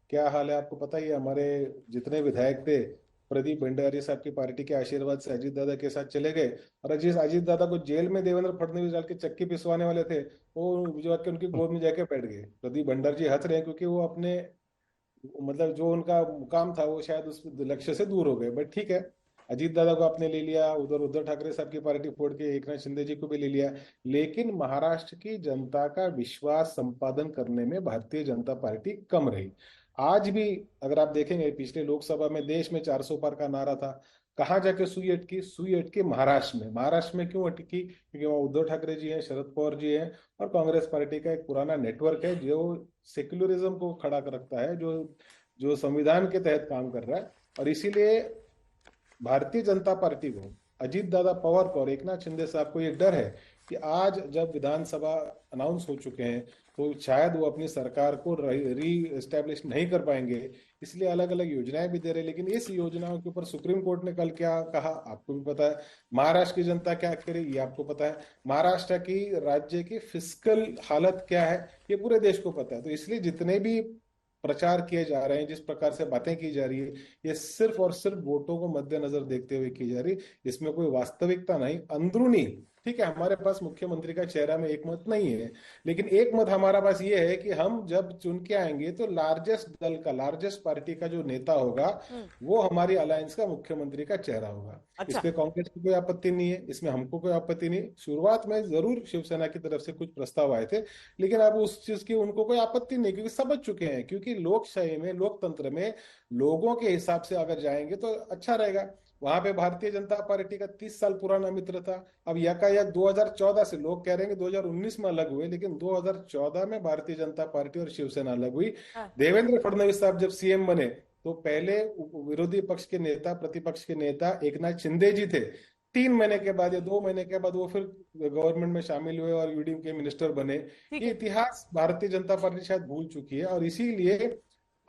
क्या हाल है आपको पता ही है, हमारे जितने विधायक थे प्रदीप भंडारी साहब की पार्टी के आशीर्वाद से अजीत दादा के साथ चले गए, और अजीत दादा को जेल में देवेंद्र फडणवीस डाल के चक्की पिसवाने वाले थे, वो जो आके उनकी गोद में जाके बैठ गए। प्रदीप भंडारी जी हंस रहे हैं क्योंकि वो अपने मतलब जो उनका मुकाम था वो शायद उस लक्ष्य से दूर हो गए। बट ठीक है, अजीत दादा को आपने ले लिया, उधर उद्धव ठाकरे साहब की पार्टी फोड़ के एकनाथ शिंदे जी को भी ले लिया, लेकिन महाराष्ट्र की जनता का विश्वास संपादन करने में भारतीय जनता पार्टी कम रही। आज भी अगर आप देखेंगे पिछले लोकसभा में देश में 400 पार का नारा था, कहाँ जाके सुई अटकी महाराष्ट्र में क्यों अटकी? क्योंकि वहाँ उद्धव ठाकरे जी हैं, शरद पवार जी हैं, और कांग्रेस पार्टी का एक पुराना नेटवर्क है जो सेक्युलरिज्म को खड़ा कर रखता है, जो संविधान के तहत काम कर रहा है। और इसीलिए भारतीय जनता पार्टी को, अजीत दादा पवार को और एकनाथ शिंदे साहब को ये डर है कि आज जब विधानसभा अनाउंस हो चुके हैं तो शायद वो अपनी सरकार को री एस्टेब्लिश नहीं कर पाएंगे, इसलिए अलग अलग योजनाएं भी दे रहे हैं। लेकिन इस योजनाओं के ऊपर सुप्रीम कोर्ट ने कल क्या कहा आपको भी पता है, महाराष्ट्र की जनता क्या करे ये आपको पता है, महाराष्ट्र की राज्य की फिस्कल हालत क्या है ये पूरे देश को पता है। तो इसलिए जितने भी प्रचार किए जा रहे हैं, जिस प्रकार से बातें की जा रही है, ये सिर्फ और सिर्फ वोटों को मद्देनजर देखते हुए की जा रही है, इसमें कोई वास्तविकता नहीं। अंदरूनी ठीक है, हमारे पास मुख्यमंत्री का चेहरा में एक मत नहीं है, लेकिन एक मत हमारा पास ये है कि हम जब चुन के आएंगे तो लार्जेस्ट दल का, लार्जेस्ट पार्टी का जो नेता होगा वो हमारी अलायंस का मुख्यमंत्री का चेहरा होगा। अच्छा। इसमें कांग्रेस की कोई आपत्ति नहीं है, इसमें हमको कोई आपत्ति नहीं। शुरुआत में जरूर शिवसेना की तरफ से कुछ प्रस्ताव आए थे, लेकिन अब उस चीज की उनको कोई आपत्ति नहीं, क्योंकि समझ चुके हैं, क्योंकि लोकशाही में, लोकतंत्र में लोगों के हिसाब से अगर जाएंगे तो अच्छा रहेगा। वहां पे भारतीय जनता पार्टी का 30 साल पुराना मित्र था, अब यकायक 2014 से, लोग कह रहे हैं कि 2019 में अलग हुए, लेकिन 2014 में भारतीय जनता पार्टी और शिवसेना अलग हुई। देवेंद्र फडणवीस साहब जब सीएम बने तो पहले विरोधी पक्ष के नेता, प्रतिपक्ष के नेता एकनाथ शिंदे जी थे। 3 महीने के बाद या 2 महीने के बाद वो फिर गवर्नमेंट में शामिल हुए और यूडीएम के मिनिस्टर बने। ये इतिहास भारतीय जनता पार्टी शायद भूल चुकी है, और इसीलिए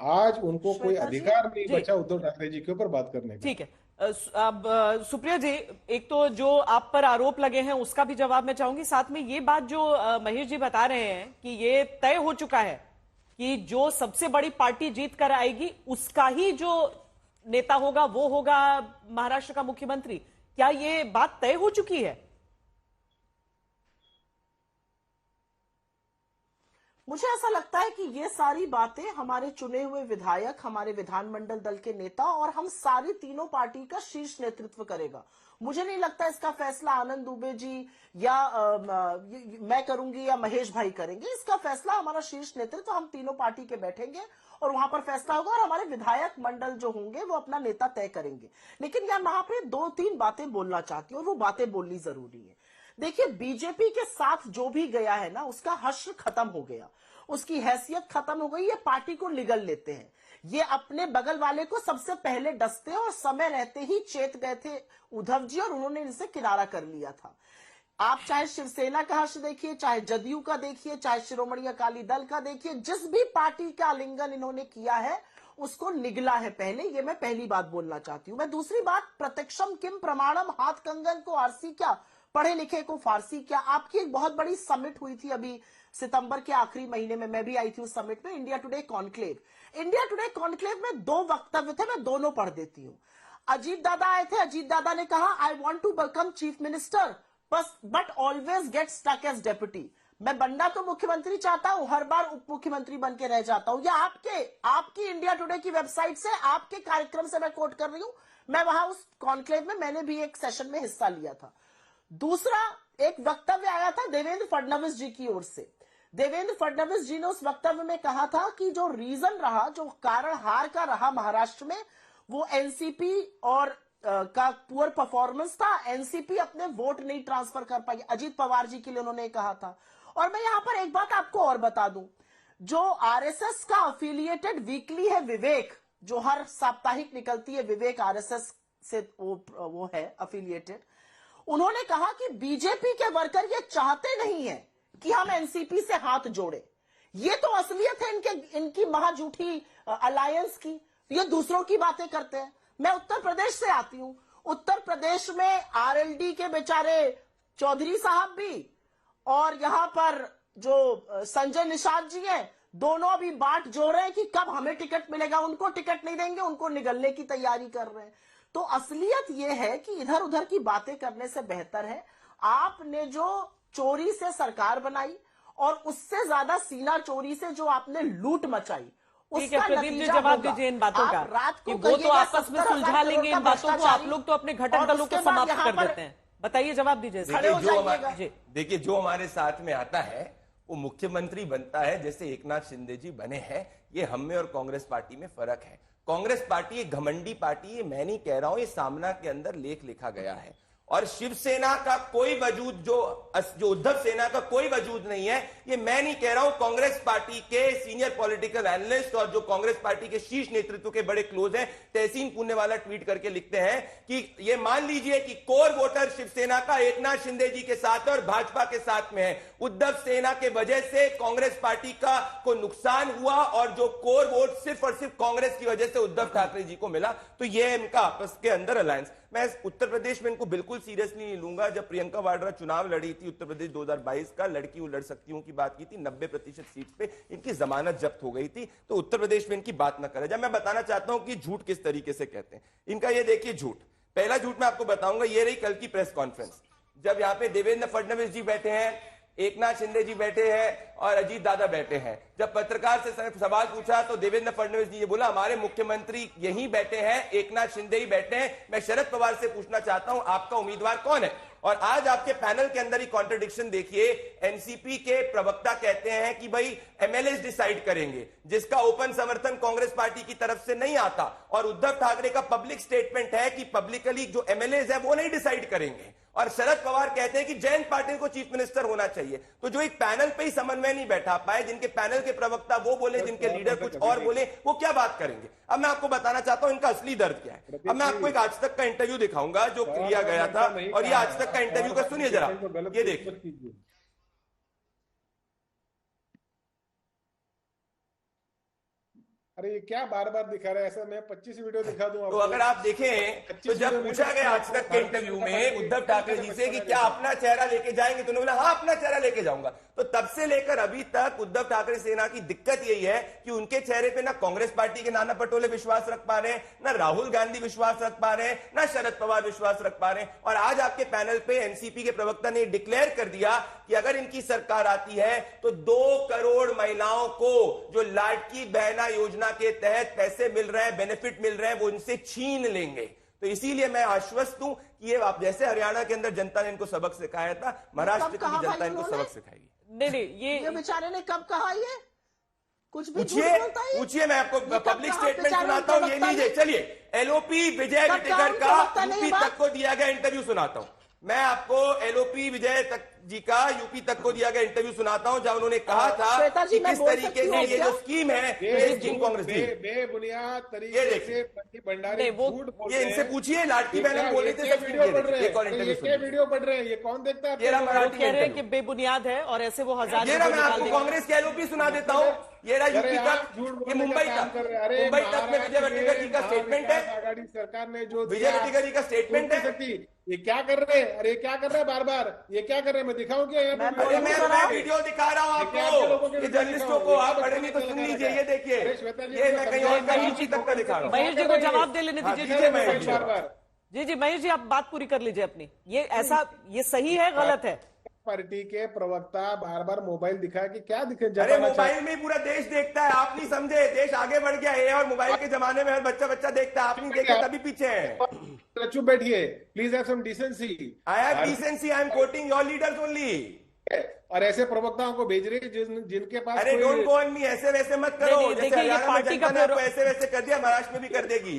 आज उनको कोई अधिकार नहीं बचा उद्धव ठाकरे जी के ऊपर बात करने का। ठीक है, अब सुप्रिया जी, एक तो जो आप पर आरोप लगे हैं उसका भी जवाब मैं चाहूंगी, साथ में ये बात जो महेश जी बता रहे हैं कि ये तय हो चुका है कि जो सबसे बड़ी पार्टी जीत कर आएगी उसका ही जो नेता होगा वो होगा महाराष्ट्र का मुख्यमंत्री, क्या ये बात तय हो चुकी है? मुझे ऐसा लगता है कि ये सारी बातें हमारे चुने हुए विधायक, हमारे विधानमंडल दल के नेता और हम सारी तीनों पार्टी का शीर्ष नेतृत्व करेगा। मुझे नहीं लगता इसका फैसला आनंद दुबे जी या मैं करूंगी या महेश भाई करेंगे। इसका फैसला हमारा शीर्ष नेतृत्व, हम तीनों पार्टी के बैठेंगे और वहां पर फैसला होगा, और हमारे विधायक मंडल जो होंगे वो अपना नेता तय करेंगे। लेकिन यार वहां पे 2-3 बातें बोलना चाहती हूँ और वो बातें बोलनी जरूरी है। देखिए, बीजेपी के साथ जो भी गया है ना, उसका हश्र खत्म हो गया, उसकी हैसियत खत्म हो गई। ये पार्टी को निगल लेते हैं, ये अपने बगल वाले को सबसे पहले डसते हैं, और समय रहते ही चेत गए थे उद्धव जी और उन्होंने इनसे किनारा कर लिया था। आप चाहे शिवसेना का हश्र देखिए, चाहे जदयू का देखिए, चाहे शिरोमणि अकाली दल का देखिए, जिस भी पार्टी का आलिंगन इन्होंने किया है उसको निगला है पहले। ये मैं पहली बात बोलना चाहती हूं। मैं दूसरी बात, प्रत्यक्षम किम प्रमाणम, हाथ कंगन को आरसी क्या, पढ़े लिखे को फारसी क्या। आपकी एक बहुत बड़ी समिट हुई थी अभी सितंबर के आखिरी महीने में, मैं भी आई थी उस समिट में, India today conclave. India today conclave में 2 वक्तव्य थे, मैं दोनों पढ़ देती हूं। अजीत दादा आए थे, अजीत दादा ने कहा, I want to become chief minister but always get stuck as deputy. मैं बनना तो मुख्यमंत्री चाहता हूं, हर बार उप मुख्यमंत्री बन के रह जाता हूं। या आपकी इंडिया टुडे की वेबसाइट से, आपके कार्यक्रम से मैं कोट कर रही हूं, मैं वहां उस कॉन्क्लेव में, मैंने भी एक सेशन में हिस्सा लिया था। दूसरा एक वक्तव्य आया था देवेंद्र फडणवीस जी की ओर से। देवेंद्र फडणवीस जी ने उस वक्तव्य में कहा था कि जो रीजन रहा, जो कारण हार का रहा महाराष्ट्र में, वो एनसीपी और का पुअर परफॉर्मेंस था। एनसीपी अपने वोट नहीं ट्रांसफर कर पाई, अजीत पवार जी के लिए उन्होंने कहा था। और मैं यहां पर एक बात आपको और बता दूं, जो आरएसएस का अफिलिएटेड वीकली है विवेक, जो हर साप्ताहिक निकलती है विवेक, आरएसएस से वो है अफिलिएटेड, उन्होंने कहा कि बीजेपी के वर्कर ये चाहते नहीं है कि हम एनसीपी से हाथ जोड़े। ये तो असलियत है इनकी महाझूठी अलायंस की। ये दूसरों की बातें करते हैं। मैं उत्तर प्रदेश से आती हूं। उत्तर प्रदेश में आरएलडी के बेचारे चौधरी साहब भी और यहां पर जो संजय निषाद जी हैं, दोनों अभी बाट जोड़ रहे हैं कि कब हमें टिकट मिलेगा। उनको टिकट नहीं देंगे, उनको निगलने की तैयारी कर रहे हैं। तो असलियत यह है कि इधर उधर की बातें करने से बेहतर है आपने जो चोरी से सरकार बनाई और उससे ज्यादा सीना चोरी से जो आपने लूट मचाई, ठीक है प्रदीप जी, जवाब दीजिए इन बातों का कि वो तो आपस में सुलझा लेंगे इन बातों को, आप लोग तो अपने घटक दलों को समाप्त कर देते हैं। बताइए, जवाब दीजिए। देखिए, जो हमारे साथ में आता है वो मुख्यमंत्री बनता है, जैसे एकनाथ शिंदे जी बने हैं। ये हम में और कांग्रेस पार्टी में फर्क है। कांग्रेस पार्टी एक घमंडी पार्टी है, मैं नहीं कह रहा हूं, ये सामना के अंदर लेख लिखा गया है। और शिवसेना का कोई वजूद, जो उद्धव सेना का कोई वजूद नहीं है, ये मैं नहीं कह रहा हूं। कांग्रेस पार्टी के सीनियर पॉलिटिकल एनालिस्ट और जो कांग्रेस पार्टी के शीर्ष नेतृत्व के बड़े क्लोज हैं, तहसीन पुण्यवाला ट्वीट करके लिखते हैं कि ये मान लीजिए कि कोर वोटर शिवसेना का एकनाथ शिंदे जी के साथ है और भाजपा के साथ में है। उद्धव सेना के वजह से कांग्रेस पार्टी को नुकसान हुआ और जो कोर वोट सिर्फ और सिर्फ कांग्रेस की वजह से उद्धव ठाकरे जी को मिला। तो ये इनका आपस के अंदर अलायंस। मैं उत्तर प्रदेश में इनको बिल्कुल सीरियसली नहीं लूंगा। जब प्रियंका वाड्रा चुनाव लड़ी थी उत्तर प्रदेश 2022 का, लड़की हूं लड़ सकती हूं की बात की थी, 90% सीट पे इनकी जमानत जब्त हो गई थी। तो उत्तर प्रदेश में इनकी बात न करें। जब मैं बताना चाहता हूं कि झूठ किस तरीके से कहते हैं इनका, ये देखिए झूठ। पहला झूठ मैं आपको बताऊंगा, ये रही कल की प्रेस कॉन्फ्रेंस, जब यहां पे देवेंद्र फडणवीस जी बैठे हैं, एकनाथ शिंदे जी बैठे हैं और अजीत दादा बैठे हैं। जब पत्रकार से सवाल पूछा तो देवेंद्र फडणवीस जी ये बोला, हमारे मुख्यमंत्री यहीं बैठे हैं, एकनाथ शिंदे ही बैठे हैं। मैं शरद पवार से पूछना चाहता हूं आपका उम्मीदवार कौन है? और आज आपके पैनल के अंदर ही कॉन्ट्रडिक्शन देखिए। एनसीपी के प्रवक्ता कहते हैं कि भाई एमएलए डिसाइड करेंगे, जिसका ओपन समर्थन कांग्रेस पार्टी की तरफ से नहीं आता। और उद्धव ठाकरे का पब्लिक स्टेटमेंट है कि पब्लिकली जो एमएलए है वो नहीं डिसाइड करेंगे। और शरद पवार कहते हैं कि जयंत पाटिल को चीफ मिनिस्टर होना चाहिए। तो जो एक पैनल पे ही समन्वय नहीं बैठा पाए, जिनके पैनल के प्रवक्ता वो बोले, जिनके लीडर कुछ और बोले, वो क्या बात करेंगे? अब मैं आपको बताना चाहता हूं इनका असली दर्द क्या है। अब मैं आपको एक आज तक का इंटरव्यू दिखाऊंगा जो किया गया था, और ये आज तक का इंटरव्यू का सुनिए जरा, ये देखिए। अरे ये क्या बार बार दिखा रहा है ऐसा? मैं 25 वीडियो दिखा दूं आपको। तो अगर आप देखें तो जब पूछा गया आज तक के इंटरव्यू में उद्धव ठाकरे जी से कि क्या अपना चेहरा लेके जाएंगे, तो उन्होंने बोला हाँ अपना चेहरा लेके जाऊंगा। तो तब से लेकर अभी तक उद्धव ठाकरे सेना की दिक्कत यही है कि उनके चेहरे पे ना कांग्रेस पार्टी के नाना पटोले विश्वास रख पा रहे हैं, ना राहुल गांधी विश्वास रख पा रहे हैं, ना शरद पवार विश्वास रख पा रहे हैं। और आज आपके पैनल पे एनसीपी के प्रवक्ता ने डिक्लेयर कर दिया कि अगर इनकी सरकार आती है तो 2 करोड़ महिलाओं को जो लाडकी बहना योजना के तहत पैसे मिल रहे हैं, बेनिफिट मिल रहे हैं, वो इनसे छीन लेंगे। तो इसीलिए मैं आश्वस्त हूं कि ये आप जैसे हरियाणा के अंदर जनता ने इनको सबक सिखाया था, महाराष्ट्र की जनता इनको सबक सिखाएगी। नहीं, ये बेचारे ने कब कहा? ये कुछ भी पूछिए, मैं आपको पब्लिक स्टेटमेंट सुनाता हूं। ये लीजिए, चलिए एलओपी विजय विटेकर का यूपी तक को दिया गया इंटरव्यू सुनाता हूं। मैं आपको एलओपी विजय तक जी का यूपी तक को दिया गया इंटरव्यू सुनाता हूं, जहां उन्होंने कहा था कि किस तरीके से ये जो स्कीम है, ये स्कीम कांग्रेस दी बेबुनियाद तरीके से भंडारी झूठ बोल रहे हैं। ये इनसे पूछिए, लाडकी बहन बोल रहे थे, सब वीडियो पढ़ रहे हैं, ये वीडियो पढ़ रहे हैं, ये कौन देखता है? कह रहे हैं कि बेबुनियाद है और ऐसे वो हजार। ये मैं आपको कांग्रेस के एलओपी सुना देता हूँ। ये रहा यूपी तक, ये मुंबई तक में विजय वटेकर जी का स्टेटमेंट है। आघाड़ी सरकार ने जो विजय वटेकर जी का स्टेटमेंट है। ये क्या कर रहे हैं? अरे क्या कर रहे हैं बार बार? ये क्या कर रहे हैं? मैं दिखाऊं क्या? मैं वीडियो दिखा रहा हूं आपको, ये जर्नलिस्टों को। आप पढ़े नहीं तो सुन लीजिए, ये देखिए, ये मैं कहीं और का यूपी तक का दिखा रहा हूं। महेश जी को जवाब दे लेने दीजिए। जी महेश जी, आप बात पूरी कर लीजिए अपनी। ये ऐसा, ये सही है गलत है? पार्टी के प्रवक्ता बार बार मोबाइल दिखाया कि क्या दिखे? अरे मोबाइल में पूरा देश देखता है, आप नहीं समझे। देश आगे बढ़ गया है और मोबाइल के जमाने में हर बच्चा देखता है। आप नहीं देखते तभी पीछे है। चुप बैठिए, please have some decency. I have decency, I am quoting your leaders only. और ऐसे प्रवक्ताओं को भेज रहे हैं जिनके पास, अरे डोंट गो ऑन मी, ऐसे वैसे मत करो। जैसे हरियाणा में जनता ने आपको ऐसे वैसे कर दिया, महाराष्ट्र में भी कर देगी।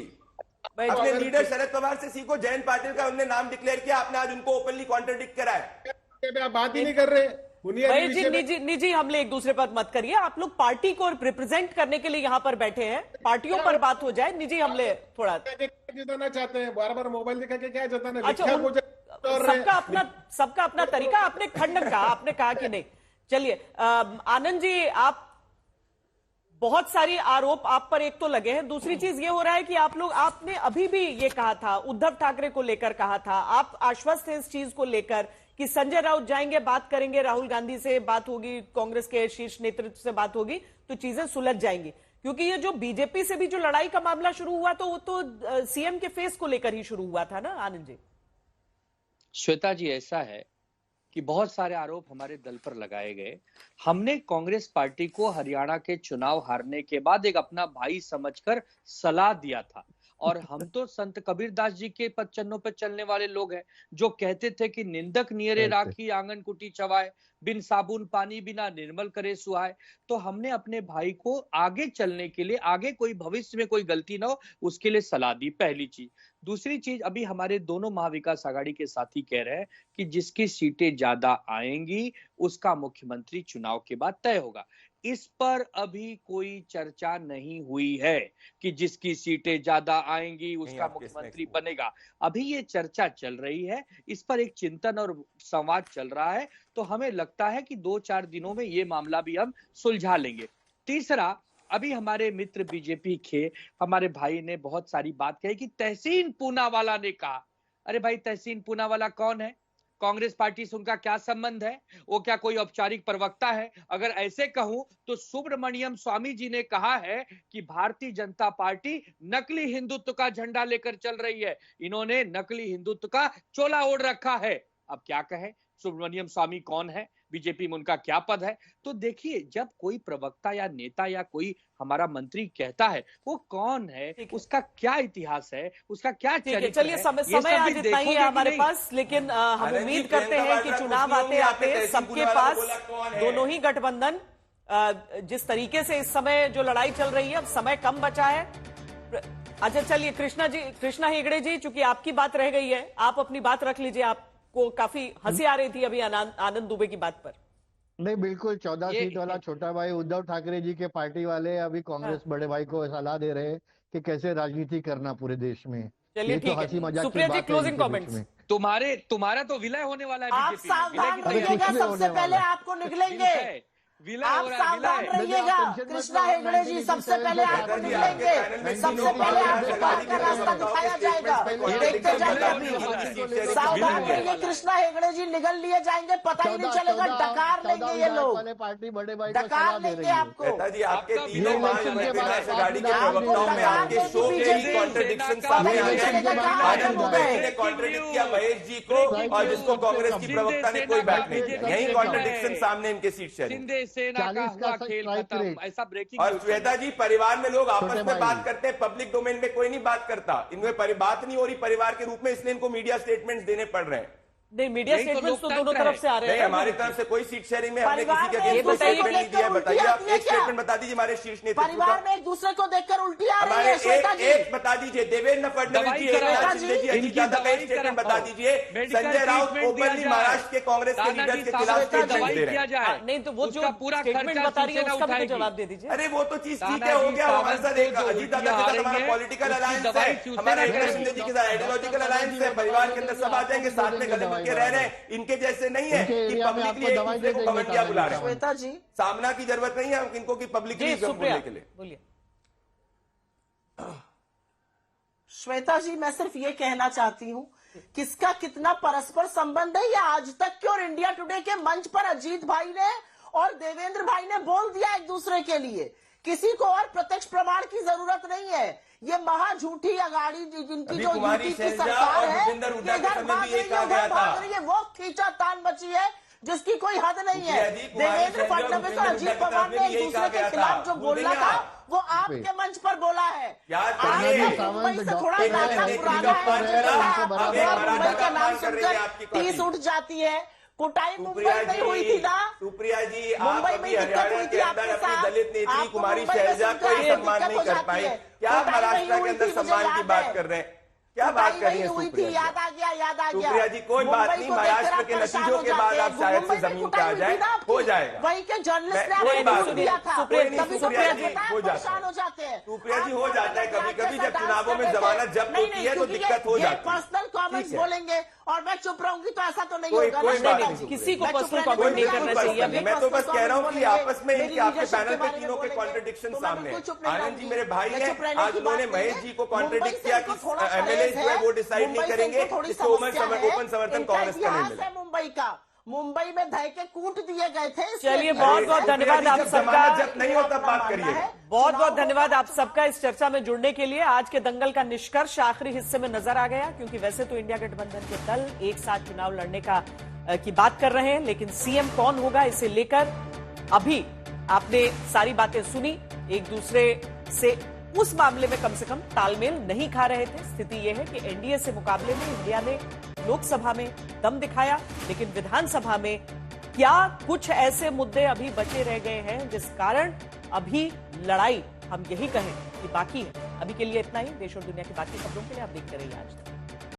अपने लीडर शरद पवार से सीखो। जयंत पाटिल का उन्होंने नाम डिक्लेयर किया, आपने आज उनको ओपनली कॉन्ट्रडिक्ट करा है। आप बात ही नहीं कर रहे। महेश जी, निजी हमले एक दूसरे पर मत करिए। आप लोग पार्टी को रिप्रेजेंट करने के लिए यहाँ पर बैठे हैं, पार्टियों पर बात हो जाए। निजी हमले थोड़ा जिताना चाहते हैं, बार बार मोबाइल दिखा के क्या जताना? अच्छा, सबका अपना तरीका। आपने खंडन कहा, आपने कहा कि नहीं। चलिए आनंद जी, आप बहुत सारी आरोप आप पर एक तो लगे हैं, दूसरी चीज ये हो रहा है कि आपने अभी भी ये कहा था, उद्धव ठाकरे को लेकर कहा था, आप आश्वस्त हैं इस चीज को लेकर कि संजय राउत जाएंगे, बात करेंगे, राहुल गांधी से बात होगी, कांग्रेस के शीर्ष नेतृत्व से बात होगी तो चीजें सुलझ जाएंगी। क्योंकि ये जो बीजेपी से भी जो लड़ाई का मामला शुरू हुआ तो वो तो सीएम के फेस को लेकर ही शुरू हुआ था ना आनंद जी। श्वेता जी, ऐसा है कि बहुत सारे आरोप हमारे दल पर लगाए गए। हमने कांग्रेस पार्टी को हरियाणा के चुनाव हारने के बाद एक अपना भाई समझकर सलाह दिया था। और हम तो संत कबीरदास जी के पदचन्नों पर चलने वाले लोग हैं, जो कहते थे कि निंदक नियरे राखी आंगन कुटी चवाए, बिन साबुन पानी बिना निर्मल करे सुहाए। तो हमने अपने भाई को आगे चलने के लिए, आगे कोई भविष्य में कोई गलती ना हो, उसके लिए सलाह दी, पहली चीज। दूसरी चीज, अभी हमारे दोनों महाविकास आघाड़ी के साथी कह रहे हैं कि जिसकी सीटें ज्यादा आएंगी उसका मुख्यमंत्री चुनाव के बाद तय होगा। इस पर अभी कोई चर्चा नहीं हुई है कि जिसकी सीटें ज्यादा आएंगी उसका मुख्यमंत्री बनेगा। अभी ये चर्चा चल रही है, इस पर एक चिंतन और संवाद चल रहा है। तो हमें लगता है कि 2-4 दिनों में ये मामला भी हम सुलझा लेंगे। तीसरा, अभी हमारे मित्र बीजेपी के हमारे भाई ने बहुत सारी बात कही कि तहसीन पूनावाला ने कहा। अरे भाई, तहसीन पूनावाला कौन है? कांग्रेस पार्टी से उनका क्या संबंध है? वो क्या कोई औपचारिक प्रवक्ता है? अगर ऐसे कहूं तो सुब्रमण्यम स्वामी जी ने कहा है कि भारतीय जनता पार्टी नकली हिंदुत्व का झंडा लेकर चल रही है। इन्होंने नकली हिंदुत्व का चोला ओढ़ रखा है। अब क्या कहें, सुब्रमण्यम स्वामी कौन है, बीजेपी में उनका क्या पद है? तो देखिए, जब कोई प्रवक्ता या नेता या कोई हमारा मंत्री कहता है, वो कौन है, उसका क्या इतिहास है, उसका क्या चरित्र है। चलिए, समय आज इतना ही है हमारे पास, लेकिन हम उम्मीद करते हैं कि चुनाव आते आते सबके पास दोनों ही गठबंधन, जिस तरीके से इस समय जो लड़ाई चल रही है, अब समय कम बचा है। अच्छा चलिए, कृष्णा हेगड़े जी, चूंकि आपकी बात रह गई है, आप अपनी बात रख लीजिए। आपको काफी हंसी आ रही थी अभी आनंद दुबे की बात पर। नहीं, बिल्कुल 14 सीट वाला छोटा भाई उद्धव ठाकरे जी के पार्टी वाले अभी कांग्रेस बड़े भाई को सलाह दे रहे हैं कि कैसे राजनीति करना पूरे देश में। चलिए ठीक है, सुप्रिया जी, क्लोजिंग कमेंट्स। तुम्हारा तो विलय होने वाला है। आप सावधान रहिएगा, सबसे पहले आपको निकलेंगे। आप सावधान रहिएगा कृष्णा हेगड़े जी, सबसे पहले आपको निकलेंगे, सबसे पहले आपको बाहर का रास्ता दिखाया जाएगा। देखते जाइए, अभी सावधान रहिए, कृष्णा हेगड़े जी निगल लिए जाएंगे, पता ही नहीं चलेगा, डकार लेंगे ये लोग, पार्टी बड़े भाई डकार लेंगे आपको। आपके तीनों महाविकास आघाड़ी के प्रवक्ताओं में आपके शो के ही कॉन्ट्रडिक्शन सामने आ गए। आनंद दुबे जी ने कॉन्ट्रडिक्ट किया महेश जी को, और जिसको कांग्रेस की प्रवक्ता ने कोई बात नहीं किया। यही कॉन्ट्रडिक्शन सामने इनके सीट शेयरिंग सेना का हुआ खेल खत्म, ऐसा ब्रेकिंग। और श्वेता जी, परिवार में लोग आपस में बात करते हैं, पब्लिक डोमेन में कोई नहीं बात करता। इनमें बात नहीं हो रही परिवार के रूप में, इसलिए इनको मीडिया स्टेटमेंट्स देने पड़ रहे हैं। नहीं, मीडिया स्टेटमेंट्स तो दोनों तरफ से आ रहे हैं। हमारी तरफ से कोई सीट शेयरिंग में हमने किसी के अगेंस्ट कोई स्टेटमेंट नहीं दिया है। बताइए, आप एक स्टेटमेंट बता दीजिए हमारे शीर्ष नेतृत्व का। परिवार में एक दूसरे को देखकर उल्टी आ रही है। श्वेता जी, एक बता दीजिए, देवेंद्र फडणवीस जी, एकनाथ शिंदे जी, अजीत यादव का एक स्टेटमेंट बता दीजिए। संजय राउत ओपनली महाराष्ट्र के कांग्रेस के लीडर के खिलाफ स्टेटमेंट दे रहे हैं। नहीं तो वो जो पूरा स्टेटमेंट बता रही है उसका भी जवाब दे दीजिए। अरे वो तो चीज ठीक है, हो गया। हमारे साथ एक अजीत दादा के साथ हमारा पॉलिटिकल अलायंस है, हमारा एकनाथ शिंदे जी के साथ आइडियोलॉजिकल अलायंस है। परिवार के अंदर सब आ जाएंगे, साथ में गले मिल के रह रहे हैं। इनके जैसे नहीं है कि पब्लिकली एक दूसरे को कमेंटियां बुला रहे हैं। श्वेता जी, सामना की जरूरत नहीं है इनको कि पब्लिकली बोलने के लिए। बोलिए श्वेता जी, मैं सिर्फ ये कहना चाहती हूँ, किसका कितना परस्पर संबंध है ये आज तक के और इंडिया टुडे के मंच पर अजीत भाई ने और देवेंद्र भाई ने बोल दिया एक दूसरे के लिए। किसी को और प्रत्यक्ष प्रमाण की जरूरत नहीं है। ये महा झूठी अगाड़ी जिनकी जो यूपी की सरकार है, इधर भाग रही है, उधर भाग रही है, वो खींचातान मची है जिसकी कोई हद नहीं है। देवेंद्र फडणवीस और अजीत पवार ने एक दूसरे के खिलाफ जो बोलना था वो आपके मंच पर बोला है। मुंबई से थोड़ा नाता पुराना है, मुंबई का नाम सुनकर टीस उठ जाती है। कुटाई मुंबई में हुई थी ना सुप्रिया जी, मुंबई में हरियाणा के अंदर अपनी दलित नेत्री कुमारी शैलजा को ही सम्मान नहीं कर पाई। क्या महाराष्ट्र के अंदर सम्मान की बात कर रहे हैं? क्या बात कर रही है सुप्रिया? याद आ गया सुप्रिया जी, कोई बात नहीं, महाराष्ट्र के नतीजों के बाद आप शायद से जमीन पे आ जाए, हो जाएगा। वही के जर्नलिस्ट कोई बात नहीं, सुप्रिया जी हो जाता है कभी कभी, जब चुनावों में जमानत जब्त होती है तो दिक्कत हो जाती है। पर्सनल कमेंट्स बोलेंगे और मैं चुप रहूंगी तो ऐसा तो नहीं कोई होगा कोई ना बात श्वेता नहीं, जी। किसी को मैं चुप पर्सनल रहने कमेंट नहीं को करना बिल्कुल चाहिए। नहीं, मैं तो बस कह रहा हूँ कि आपस में मेरी इनके आपके leadership पैनल के पे बारे में तीनों के बोलेंगे, कॉन्ट्रडिक्शन तो मैं सामने बिल्कुल है। चुप नहीं आनंद जी रहूंगी। मेरे भाई मैं हैं, चुप रहने आज की उन्होंने बात नहीं महेश है। जी को कॉन्ट्रडिक्ट मुंबई से किया इनको कि थोड़ा एमएलए परहेज जो है वो डिसाइड मुंबई नहीं से करेंगे, इनको थोड़ी इसको समस्या है। ओपन समर्थन इनका कांग्रेस का नहीं इतिहास मिला। है मुंबई का, मुंबई में धैके कूट दिए गए थे। चलिए बहुत बहुत धन्यवाद आप सबका, जब नहीं हो तब बात करिएगा। बहुत बहुत धन्यवाद आप सबका इस चर्चा में जुड़ने के लिए। आज के दंगल का निष्कर्ष आखिरी हिस्से में नजर आ गया, क्योंकि वैसे तो इंडिया गठबंधन के दल एक साथ चुनाव लड़ने की बात कर रहे हैं, लेकिन सीएम कौन होगा इसे लेकर अभी आपने सारी बातें सुनी। एक दूसरे से उस मामले में कम से कम तालमेल नहीं खा रहे थे। स्थिति यह है कि एनडीए से मुकाबले में इंडिया ने लोकसभा में दम दिखाया, लेकिन विधानसभा में क्या कुछ ऐसे मुद्दे अभी बचे रह गए हैं जिस कारण अभी लड़ाई हम यही कहें कि बाकी है। अभी के लिए इतना ही। देश और दुनिया की बाकी खबरों के लिए आप देखते रहिए आज तक।